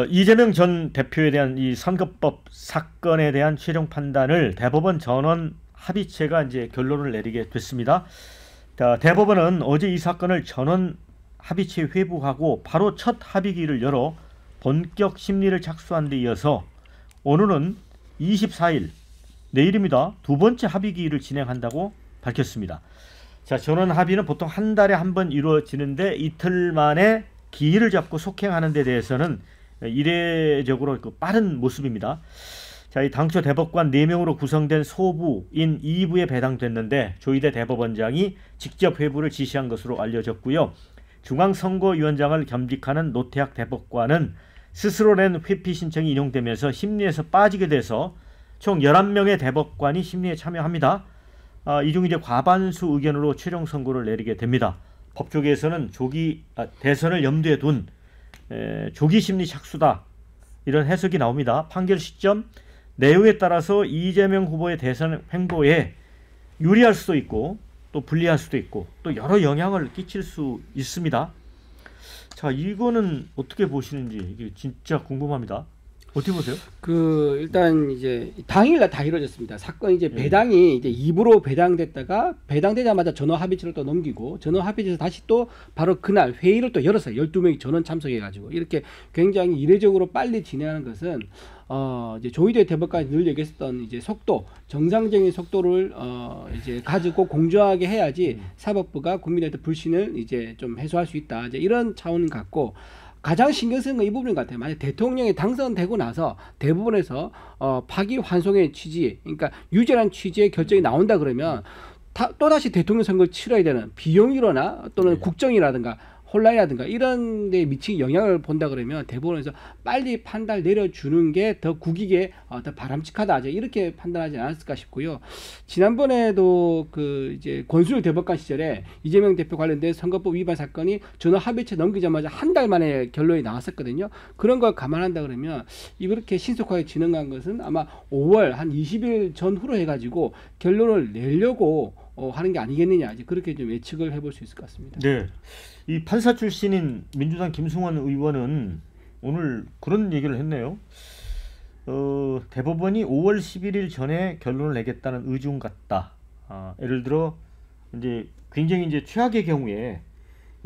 이재명 전 대표에 대한 이 선거법 사건에 대한 최종 판단을 대법원 전원 합의체가 이제 결론을 내리게 됐습니다. 자, 대법원은 어제 이 사건을 전원 합의체 회부하고 바로 첫 합의기를 열어 본격 심리를 착수한 데 이어서 오늘은 24일 내일입니다. 두 번째 합의기를 진행한다고 밝혔습니다. 자, 전원 합의는 보통 한 달에 한 번 이루어지는데 이틀 만에 기일을 잡고 속행하는 데 대해서는 이례적으로 빠른 모습입니다. 자, 이 당초 대법관 4명으로 구성된 소부인 2부에 배당됐는데 조희대 대법원장이 직접 회부를 지시한 것으로 알려졌고요. 중앙선거위원장을 겸직하는 노태학 대법관은 스스로 낸 회피 신청이 인용되면서 심리에서 빠지게 돼서 총 11명의 대법관이 심리에 참여합니다. 이 중 이제 과반수 의견으로 최종 선고를 내리게 됩니다. 법조계에서는 대선을 염두에 둔 조기 심리 착수다 이런 해석이 나옵니다. 판결 시점 내용에 따라서 이재명 후보의 대선 행보에 유리할 수도 있고 또 불리할 수도 있고 또 여러 영향을 끼칠 수 있습니다. 자, 이거는 어떻게 보시는지 이게 진짜 궁금합니다. 어떻게 보세요? 일단 이제 당일날 다 이루어졌습니다. 사건 이제 배당이 이제 2부로 배당됐다가 배당되자마자 전원 합의체를 또 넘기고 전원 합의체에서 다시 또 바로 그날 회의를 또 열었어요. 12명이 전원 참석해가지고 이렇게 굉장히 이례적으로 빨리 진행하는 것은 이제 조희대 대법관이 늘 얘기했었던 이제 속도, 정상적인 속도를 이제 가지고 공정하게 해야지 사법부가 국민한테 불신을 이제 좀 해소할 수 있다. 이제 이런 차원 갖고. 가장 신경 쓰는 건 이 부분인 것 같아요. 만약 대통령이 당선되고 나서 대부분에서 파기환송의 취지, 그러니까 유죄란 취지의 결정이 나온다 그러면 또다시 대통령 선거를 치러야 되는 비용이거나 또는 국정이라든가 혼란이라든가 이런 데 미친 영향을 본다 그러면 대법원에서 빨리 판단을 내려주는 게 더 국익에 더 바람직하다 이렇게 판단하지 않았을까 싶고요. 지난번에도 이제 권순일 대법관 시절에 이재명 대표 관련된 선거법 위반 사건이 전원 합의체 넘기자마자 한 달 만에 결론이 나왔었거든요. 그런 걸 감안한다 그러면 이렇게 신속하게 진행한 것은 아마 5월 한 20일 전후로 해가지고 결론을 내려고 하는 게 아니겠느냐 그렇게 좀 예측을 해볼 수 있을 것 같습니다. 네, 이 판사 출신인 민주당 김승환 의원은 오늘 그런 얘기를 했네요. 대법원이 5월 11일 전에 결론을 내겠다는 의중 같다. 예를 들어 이제 굉장히 이제 최악의 경우에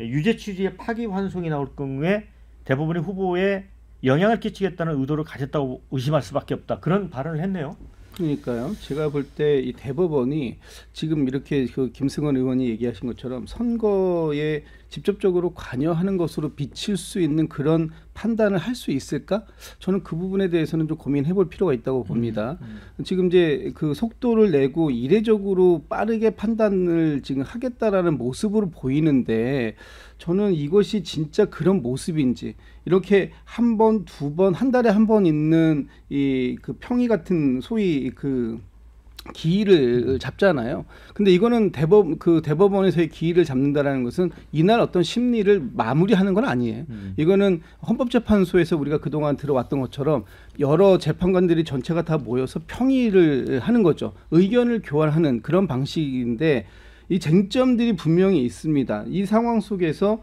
유죄 취지의 파기환송이 나올 경우에 대법원이 후보에 영향을 끼치겠다는 의도를 가졌다고 의심할 수밖에 없다. 그런 발언을 했네요. 그러니까요. 제가 볼 때 이 대법원이 지금 이렇게 김승원 의원이 얘기하신 것처럼 선거에 직접적으로 관여하는 것으로 비칠 수 있는 그런 판단을 할 수 있을까? 저는 그 부분에 대해서는 좀 고민해 볼 필요가 있다고 봅니다. 지금 이제 속도를 내고 이례적으로 빠르게 판단을 지금 하겠다라는 모습으로 보이는데 저는 이것이 진짜 그런 모습인지 이렇게 한 번, 두 번, 한 달에 한 번 있는 평의 같은 소위 기일을 잡잖아요. 근데 이거는 대법원에서의 기일을 잡는다라는 것은 이날 어떤 심리를 마무리하는 건 아니에요. 이거는 헌법재판소에서 우리가 그동안 들어왔던 것처럼 여러 재판관들이 전체가 다 모여서 평의를 하는 거죠. 의견을 교환하는 그런 방식인데 이 쟁점들이 분명히 있습니다. 이 상황 속에서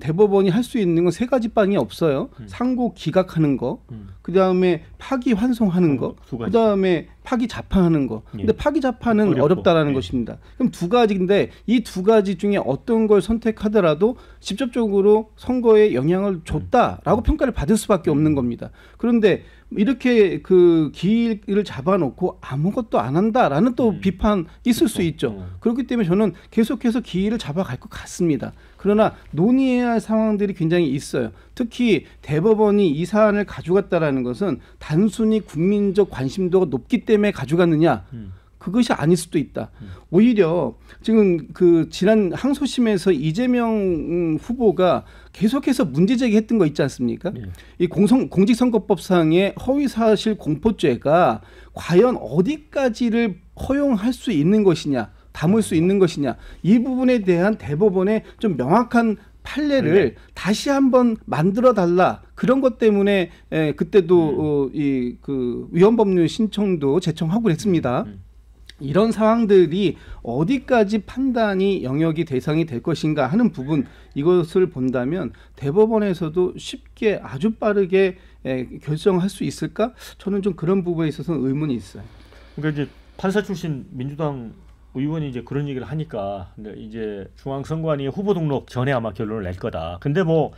대법원이 할 수 있는 건 세 가지 방이 없어요. 상고 기각하는 거, 그 다음에 파기 환송하는 거, 그 다음에 파기 자판하는 거. 근데 파기 자판은 어렵다라는 것입니다. 그럼 두 가지인데 이 두 가지 중에 어떤 걸 선택하더라도 직접적으로 선거에 영향을 줬다라고 평가를 받을 수밖에 없는 겁니다. 그런데 이렇게 기일을 잡아놓고 아무것도 안 한다라는 또 비판 있을 수 있죠. 그렇기 때문에 저는 계속해서 기일을 잡아갈 것 같습니다. 그러나 논의해야 할 상황들이 굉장히 있어요. 특히 대법원이 이 사안을 가져갔다라는 것은 단순히 국민적 관심도가 높기 때문에 가져갔느냐? 그것이 아닐 수도 있다. 오히려 지금 지난 항소심에서 이재명 후보가 계속해서 문제 제기했던 거 있지 않습니까? 이 공직선거법상의 허위사실 공포죄가 과연 어디까지를 허용할 수 있는 것이냐, 담을 수 있는 것이냐, 이 부분에 대한 대법원의 좀 명확한 판례를 다시 한번 만들어 달라. 그런 것 때문에 그때도 위헌법률 신청도 제청하고 했습니다. 이런 상황들이 어디까지 판단이 영역이 대상이 될 것인가 하는 부분, 이것을 본다면 대법원에서도 쉽게 아주 빠르게 결정할 수 있을까? 저는 좀 그런 부분에 있어서는 의문이 있어요. 그러니까 이제 판사 출신 민주당 의원이 이제 그런 얘기를 하니까 근데 이제 중앙선관위 후보 등록 전에 아마 결론을 낼 거다. 근데 뭐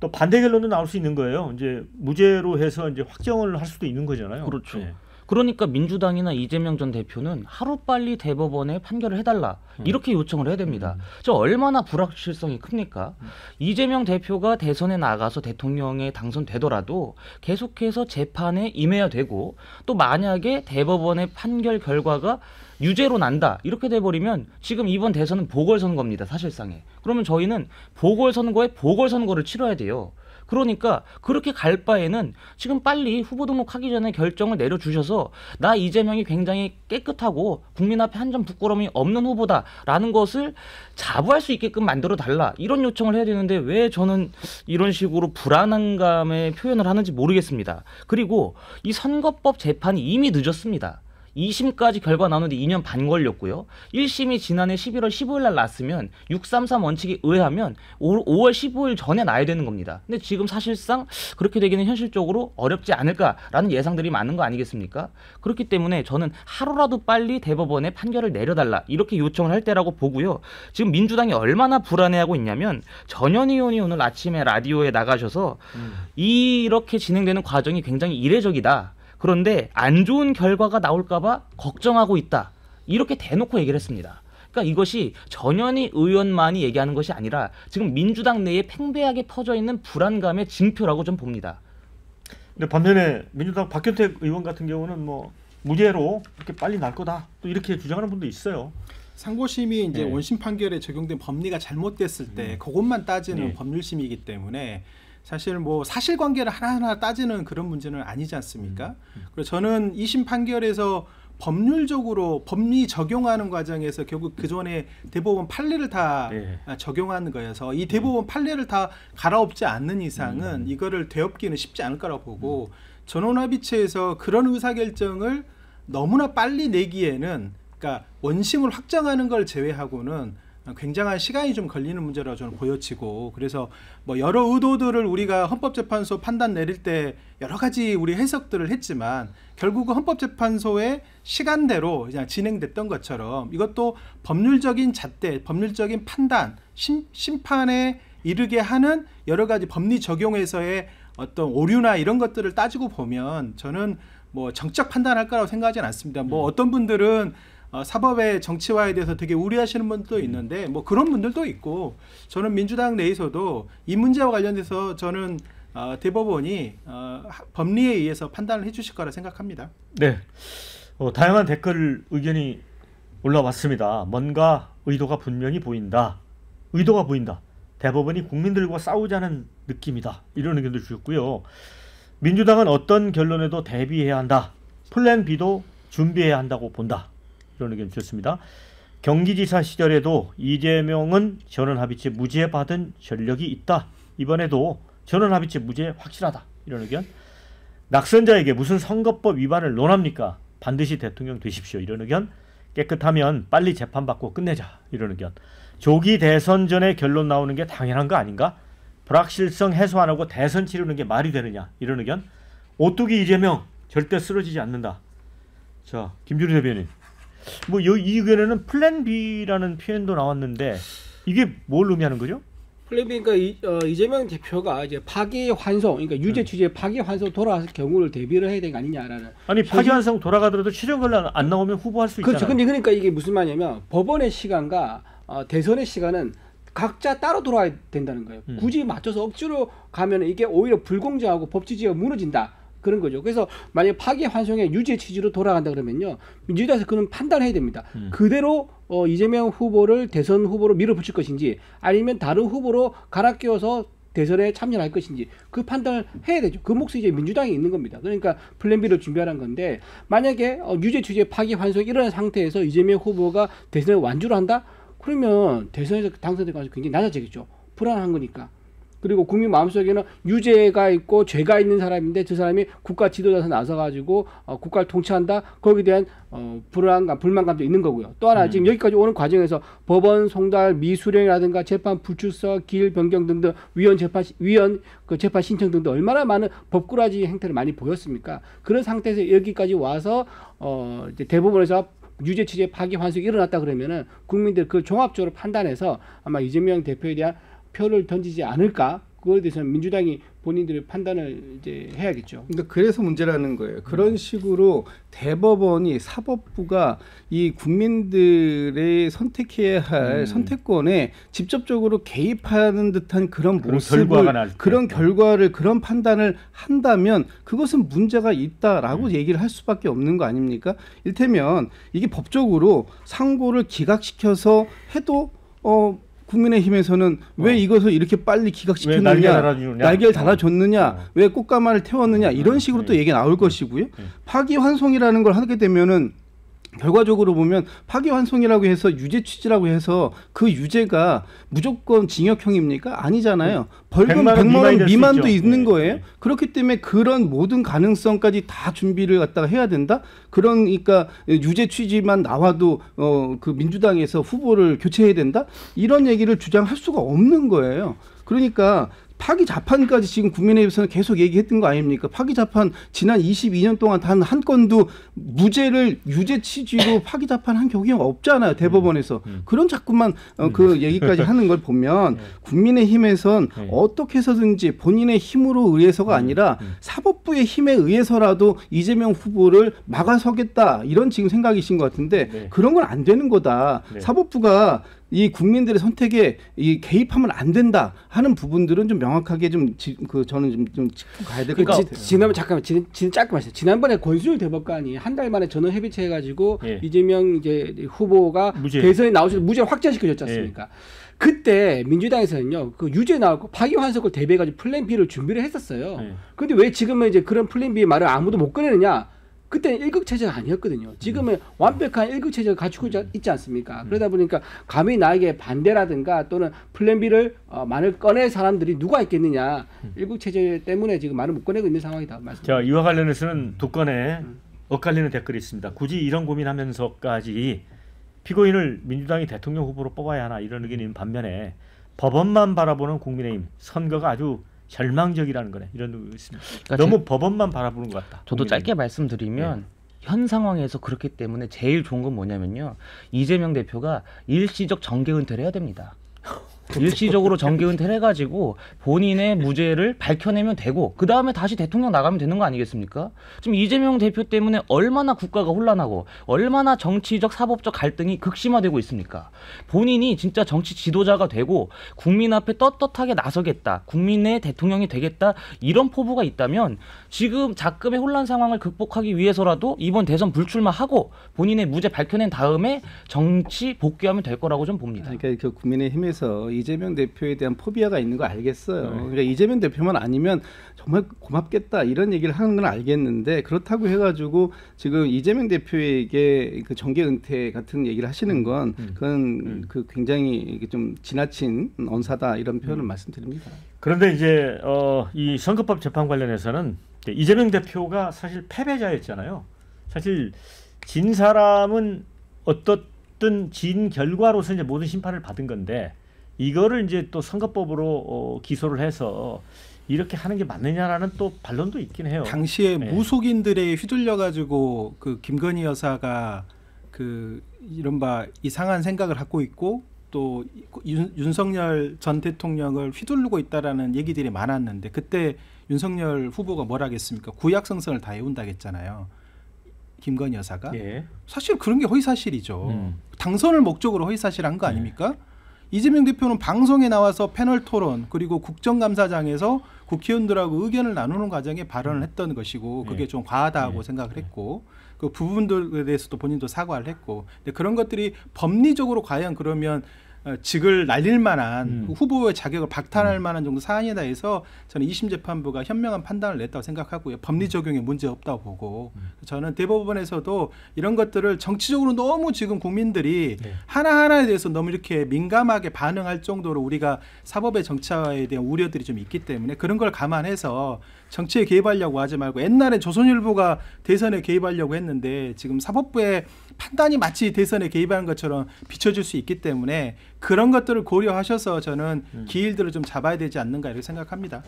또 반대 결론도 나올 수 있는 거예요. 이제 무죄로 해서 이제 확정을 할 수도 있는 거잖아요. 그렇죠. 네. 그러니까 민주당이나 이재명 전 대표는 하루빨리 대법원에 판결을 해달라 이렇게 요청을 해야 됩니다. 저 얼마나 불확실성이 큽니까? 이재명 대표가 대선에 나가서 대통령에 당선되더라도 계속해서 재판에 임해야 되고 또 만약에 대법원의 판결 결과가 유죄로 난다 이렇게 돼버리면 지금 이번 대선은 보궐선거입니다. 사실상에. 그러면 저희는 보궐선거에 보궐선거를 치러야 돼요. 그러니까 그렇게 갈 바에는 지금 빨리 후보 등록하기 전에 결정을 내려주셔서 나 이재명이 굉장히 깨끗하고 국민 앞에 한 점 부끄러움이 없는 후보다라는 것을 자부할 수 있게끔 만들어 달라 이런 요청을 해야 되는데 왜 저는 이런 식으로 불안감의 표현을 하는지 모르겠습니다. 그리고 이 선거법 재판이 이미 늦었습니다. 2심까지 결과 나오는데 2년 반 걸렸고요. 1심이 지난해 11월 15일 날 났으면 633 원칙에 의하면 5월 15일 전에 나야 되는 겁니다. 근데 지금 사실상 그렇게 되기는 현실적으로 어렵지 않을까라는 예상들이 많은 거 아니겠습니까? 그렇기 때문에 저는 하루라도 빨리 대법원에 판결을 내려달라 이렇게 요청을 할 때라고 보고요. 지금 민주당이 얼마나 불안해하고 있냐면 전현희 의원이 오늘 아침에 라디오에 나가셔서 이렇게 진행되는 과정이 굉장히 이례적이다. 그런데 안 좋은 결과가 나올까봐 걱정하고 있다. 이렇게 대놓고 얘기를 했습니다. 그러니까 이것이 전현희 의원만이 얘기하는 것이 아니라 지금 민주당 내에 팽배하게 퍼져 있는 불안감의 징표라고 좀 봅니다. 근데 반면에 민주당 박경택 의원 같은 경우는 뭐 무죄로 이렇게 빨리 날 거다. 또 이렇게 주장하는 분도 있어요. 상고심이 이제 네. 원심 판결에 적용된 법리가 잘못됐을 때 그것만 따지는 네. 법률심이기 때문에 사실 뭐 사실관계를 하나하나 따지는 그런 문제는 아니지 않습니까? 그래서 저는 2심 판결에서 법률적으로 법리 적용하는 과정에서 결국 그 전에 대법원 판례를 다 네. 적용하는 거여서 이 대법원 판례를 다 갈아엎지 않는 이상은 이거를 되엎기는 쉽지 않을 거라고 보고 전원합의체에서 그런 의사결정을 너무나 빨리 내기에는 그러니까 원심을 확정하는 걸 제외하고는 굉장한 시간이 좀 걸리는 문제라고 저는 보여지고 그래서 뭐 여러 의도들을 우리가 헌법재판소 판단 내릴 때 여러 가지 우리 해석들을 했지만 결국은 헌법재판소의 시간대로 그냥 진행됐던 것처럼 이것도 법률적인 잣대, 법률적인 판단, 심판에 이르게 하는 여러 가지 법리 적용에서의 어떤 오류나 이런 것들을 따지고 보면 저는 뭐 정적 판단할 거라고 생각하지는 않습니다. 뭐 어떤 분들은 사법의 정치화에 대해서 되게 우려하시는 분들도 있는데 뭐 그런 분들도 있고 저는 민주당 내에서도 이 문제와 관련해서 저는 대법원이 법리에 의해서 판단을 해주실 거라 생각합니다. 네, 다양한 댓글 의견이 올라왔습니다. 뭔가 의도가 분명히 보인다. 의도가 보인다. 대법원이 국민들과 싸우자는 느낌이다. 이런 의견도 주셨고요. 민주당은 어떤 결론에도 대비해야 한다. 플랜 B도 준비해야 한다고 본다. 이런 의견 주셨습니다. 경기지사 시절에도 이재명은 전원합의체 무죄 받은 전력이 있다. 이번에도 전원합의체 무죄 확실하다. 이런 의견. 낙선자에게 무슨 선거법 위반을 논합니까? 반드시 대통령 되십시오. 이런 의견. 깨끗하면 빨리 재판받고 끝내자. 이런 의견. 조기 대선 전에 결론 나오는 게 당연한 거 아닌가? 불확실성 해소 안 하고 대선 치르는 게 말이 되느냐? 이런 의견. 오뚜기 이재명 절대 쓰러지지 않는다. 자, 김준우 대변인. 뭐 이 의견에는 플랜 B라는 표현도 나왔는데 이게 뭘 의미하는 거죠? 플랜 B 그러니까 이재명 대표가 이제 파기환송, 그러니까 유죄 취지에 파기환송 돌아왔을 경우를 대비를 해야 되는 거 아니냐라는. 아니 파기환송 돌아가더라도 최종 결론 안 나오면 후보할 수 있잖아요. 그렇죠. 근데 그러니까 이게 무슨 말이냐면 법원의 시간과 대선의 시간은 각자 따로 돌아야 된다는 거예요. 굳이 맞춰서 억지로 가면 이게 오히려 불공정하고 법 취지가 무너진다. 그런 거죠. 그래서 만약에 파기환송의 유죄 취지로 돌아간다 그러면요. 민주당에서 그는 판단해야 됩니다. 그대로 이재명 후보를 대선 후보로 밀어붙일 것인지 아니면 다른 후보로 갈아 끼워서 대선에 참여할 것인지 그 판단을 해야 되죠. 그 몫이 이제 민주당에 있는 겁니다. 그러니까 플랜 B를 준비하는 건데 만약에 유죄 취지의 파기환송이 일어난 상태에서 이재명 후보가 대선에 완주를 한다? 그러면 대선에서 당선될 가능성이 굉장히 낮아지겠죠. 불안한 거니까. 그리고 국민 마음속에는 유죄가 있고 죄가 있는 사람인데 저 사람이 국가 지도자에서 나서가지고 국가를 통치한다. 거기에 대한 불안감, 불만감도 있는 거고요. 또 하나 지금 여기까지 오는 과정에서 법원 송달, 미수령이라든가 재판 불출석, 기일 변경 등등 위헌 재판 신청 등등 얼마나 많은 법꾸라지 행태를 많이 보였습니까? 그런 상태에서 여기까지 와서 이제 대법원에서 유죄 취재 파기 환수가 일어났다 그러면은 국민들 그걸 종합적으로 판단해서 아마 이재명 대표에 대한 표를 던지지 않을까? 그거에 대해서는 민주당이 본인들의 판단을 이제 해야겠죠. 그러니까 그래서 문제라는 거예요. 그런 식으로 대법원이 사법부가 이 국민들의 선택해야 할 선택권에 직접적으로 개입하는 듯한 그런 모습을, 그런 결과를, 그런 판단을 한다면 그것은 문제가 있다라고 얘기를 할 수밖에 없는 거 아닙니까? 이를테면 이게 법적으로 상고를 기각시켜서 해도 국민의힘에서는 왜 이것을 이렇게 빨리 기각시켰느냐, 날개를 달아줬느냐, 왜 꽃가마를 태웠느냐 이런 식으로 또 얘기가 나올 것이고요. 파기환송이라는 걸 하게 되면은 결과적으로 보면 파기환송이라고 해서 유죄 취지라고 해서 그 유죄가 무조건 징역형입니까? 아니잖아요. 벌금 100만 원 미만도 있는 거예요. 그렇기 때문에 그런 모든 가능성까지 다 준비를 갖다가 해야 된다. 그러니까 유죄 취지만 나와도 그 민주당에서 후보를 교체해야 된다. 이런 얘기를 주장할 수가 없는 거예요. 그러니까 파기 자판까지 지금 국민의힘에서는 계속 얘기했던 거 아닙니까? 파기 자판 지난 22년 동안 단 한 건도 무죄를 유죄 취지로 파기 자판한 경우가 없잖아요. 대법원에서. 그런 자꾸만 그 얘기까지 하는 걸 보면 국민의힘에선 어떻게 해서든지 본인의 힘으로 의해서가 아니라 사법부의 힘에 의해서라도 이재명 후보를 막아서겠다 이런 지금 생각이신 것 같은데 그런 건 안 되는 거다. 사법부가 이 국민들의 선택에 이 개입하면 안 된다 하는 부분들은 좀 명확하게 저는 좀 짚고 가야 될 것 같아요. 잠깐만 짧게 말씀. 지난번에 권순일 대법관이 한 달 만에 전원 협의체 해가지고 이재명 이제 후보가 대선에 나오셔서 무죄를 확정시켜줬지 않습니까? 그때 민주당에서는요 그 유죄 나오고 파기환송을 대비해가지고 플랜 B를 준비를 했었어요. 그런데 왜 지금은 이제 그런 플랜 B 말을 아무도 못 꺼내느냐? 그때는 일극체제가 아니었거든요. 지금은 완벽한 일극체제가 갖추고 있지 않습니까? 그러다 보니까 감히 나에게 반대라든가 또는 플랜 B를 말을 꺼낼 사람들이 누가 있겠느냐. 일극체제 때문에 지금 말을 못 꺼내고 있는 상황이다. 자, 이와 관련해서는 두 건의 엇갈리는 댓글이 있습니다. 굳이 이런 고민하면서까지 피고인을 민주당이 대통령 후보로 뽑아야 하나 이런 의견이 있는 반면에 법원만 바라보는 국민의힘 선거가 아주 절망적이라는 거네. 이런 의견이 있습니다. 그러니까 너무 법원만 바라보는 것 같다. 저도 짧게 말씀드리면 현 상황에서 그렇기 때문에 제일 좋은 건 뭐냐면요. 이재명 대표가 일시적 정계 은퇴를 해야 됩니다. 일시적으로 정계 은퇴를 해가지고 본인의 무죄를 밝혀내면 되고 그 다음에 다시 대통령 나가면 되는 거 아니겠습니까? 지금 이재명 대표 때문에 얼마나 국가가 혼란하고 얼마나 정치적 사법적 갈등이 극심화되고 있습니까? 본인이 진짜 정치 지도자가 되고 국민 앞에 떳떳하게 나서겠다, 국민의 대통령이 되겠다 이런 포부가 있다면 지금 작금의 혼란 상황을 극복하기 위해서라도 이번 대선 불출마하고 본인의 무죄 밝혀낸 다음에 정치 복귀하면 될 거라고 좀 봅니다. 그러니까 그 국민의힘에서 이재명 대표에 대한 포비아가 있는 거 알겠어요. 그러니까 이재명 대표만 아니면 정말 고맙겠다 이런 얘기를 하는 건 알겠는데 그렇다고 해가지고 지금 이재명 대표에게 그 정계 은퇴 같은 얘기를 하시는 건 그건 그 굉장히 좀 지나친 언사다 이런 표현을 말씀드립니다. 그런데 이제 이 선거법 재판 관련해서는 이재명 대표가 사실 패배자였잖아요. 사실 진 사람은 어떻든 진 결과로서 이제 모든 심판을 받은 건데. 이거를 이제 또 선거법으로 기소를 해서 이렇게 하는 게 맞느냐라는 또 반론도 있긴 해요. 당시에 무속인들에 휘둘려 가지고 그 김건희 여사가 그 이른바 이상한 생각을 갖고 있고 또 윤석열 전 대통령을 휘두르고 있다라는 얘기들이 많았는데 그때 윤석열 후보가 뭐라 하겠습니까? 구약성성을 다 해온다겠잖아요. 김건희 여사가. 사실 그런 게 허위사실이죠. 당선을 목적으로 허위사실한 거 아닙니까? 이재명 대표는 방송에 나와서 패널 토론 그리고 국정감사장에서 국회의원들하고 의견을 나누는 과정에 발언을 했던 것이고 그게 좀 과하다고 생각을 했고 그 부분들에 대해서도 본인도 사과를 했고 근데 그런 것들이 법리적으로 과연 그러면 직을 날릴 만한 후보의 자격을 박탈할 만한 정도 사안이다 해서 저는 2심 재판부가 현명한 판단을 냈다고 생각하고요. 법리 적용에 문제 없다고 보고 저는 대법원에서도 이런 것들을 정치적으로 너무 지금 국민들이 하나하나에 대해서 너무 이렇게 민감하게 반응할 정도로 우리가 사법의 정치화에 대한 우려들이 좀 있기 때문에 그런 걸 감안해서 정치에 개입하려고 하지 말고 옛날에 조선일보가 대선에 개입하려고 했는데 지금 사법부의 판단이 마치 대선에 개입하는 것처럼 비춰질 수 있기 때문에 그런 것들을 고려하셔서 저는 기일들을 좀 잡아야 되지 않는가 이렇게 생각합니다.